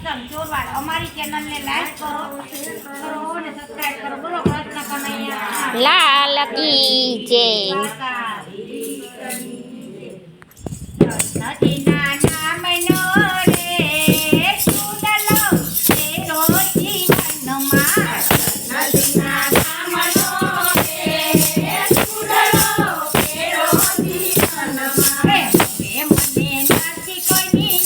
ચોરવાડ અમારી ચેનલને લાઈક કરો અને સબસ્ક્રાઇબ કરો. બોલો કૃષ્ણ કનૈયા લાલ કી જય. નદીના નામનો રે સુડલો તેરો જીવનમાં. નદીના નામનો રે સુડલો તેરો જીવનમાં. હે મને નથી કોઈની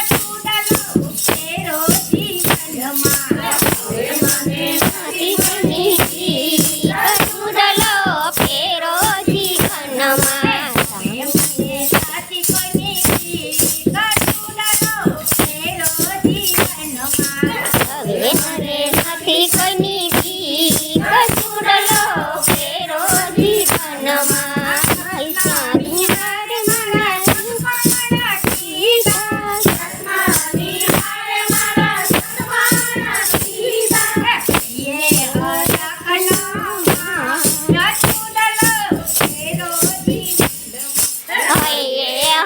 સુડલો તેરો જીવનમાં. મને નથી કોઈની સુડલો ફેરો જીવનમાં. હવે મને નથી કોઈની ભીખ સુડલો ફેરો જીવનમાં. વિહાર મારા સપના કીધા.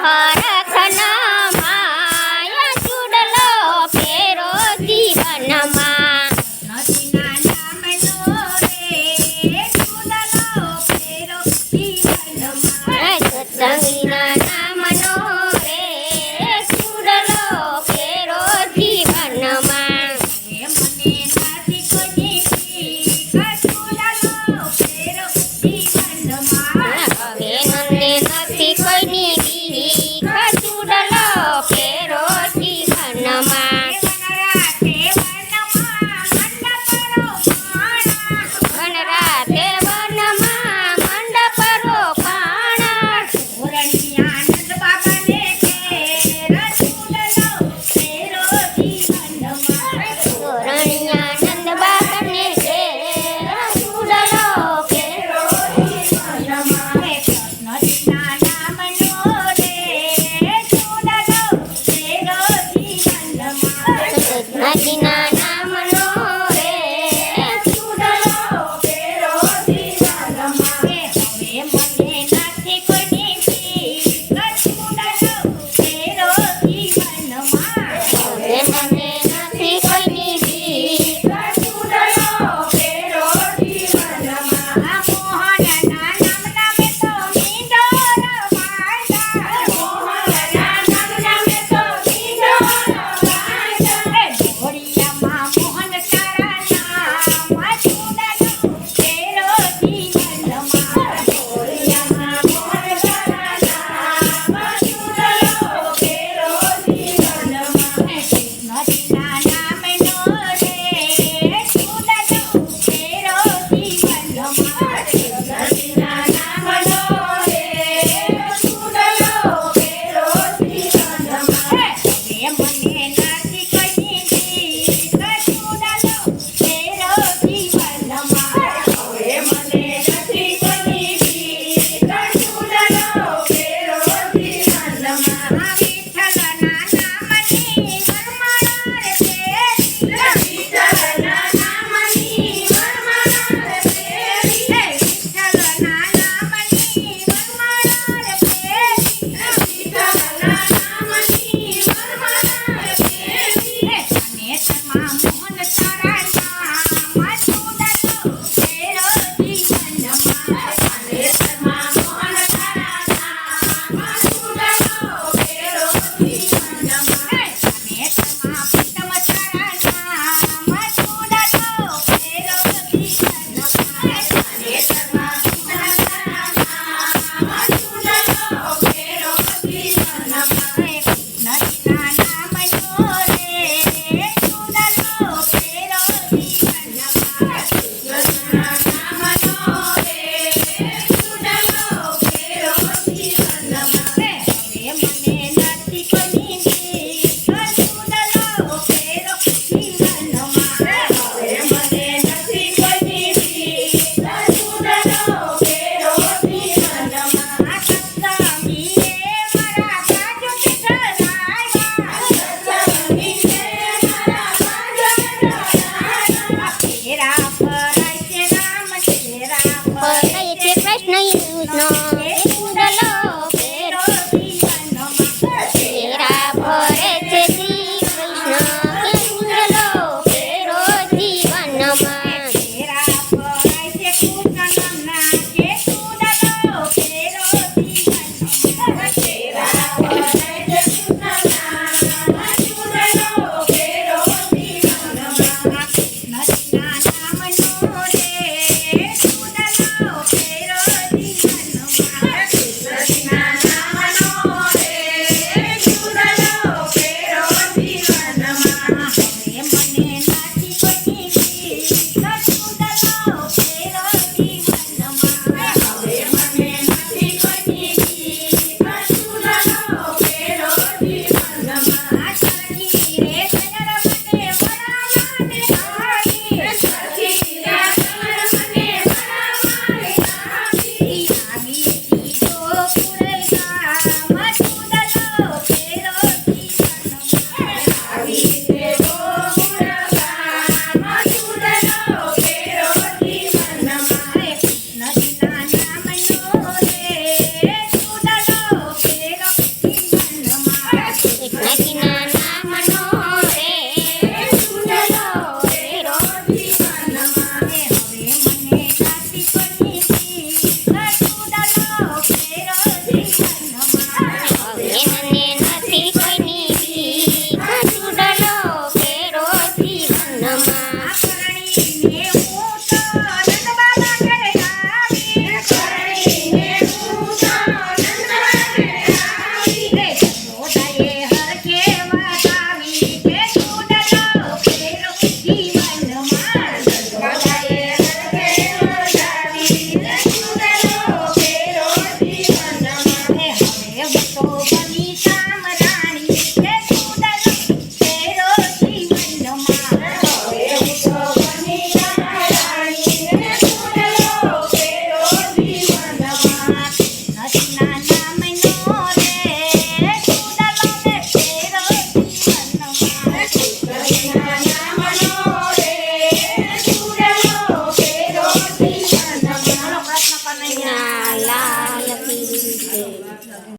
હરખના માયા સુડલો ફેરો જીવનમાં. નદીના નામનો રે સુડલો ફેરો જીવનમાં. સત્સંગીના નામનો રે સુડલો ફેરો જીવનમાં. મને નથી કોઈની ભીખ સુડલો ફેરો જીવનમાં. હવે મને નથી કોઈની ભીખ સુડલો ફેરો જીવનમાં. વનરાતે વનમાં મંડપ રોપાણા. આનંદ બાબાને ઘેર સુડલો ફેરો જીવનમાં. તોરણિયાનંદ બાબાને ઘેર સુડલો ફેરો નદીના નામનો રે સુડલો ફેરો જીવનમાં. નદીના નામનો રે સુડલો ફેરો જીવનમાં. હવે મને નથી કોઈની ભીખ સુડલો ફેરો જીવનમાં. હવે મને નથી કોઈની ભીખ સુડલો ફેરો જીવનમાં. મોહનના નામના મેં તો મીંડો રમાડ્યા. મોહનના નામના મેં તો મીંડો રમાડ્યા. ઘોડિયામાં મોહન તારા નામ સુડલો ફેરો જીવનમાં. ઘોડિયામાં મોહન તારા નામ સુડલો ફેરો જીવનમાં. નદીના નામનો રે સુડલો ફેરો જીવનમાં. નદીના નામનો રે સુડલો ફેરો જીવનમાં. હવે મને નથી કોઈની ભીખ સુડલો ફેરો જીવનમાં. હવે મને નથી કોઈની ભીખ સુડલો ફેરો જીવનમાં. વિઠ્ઠલના નામની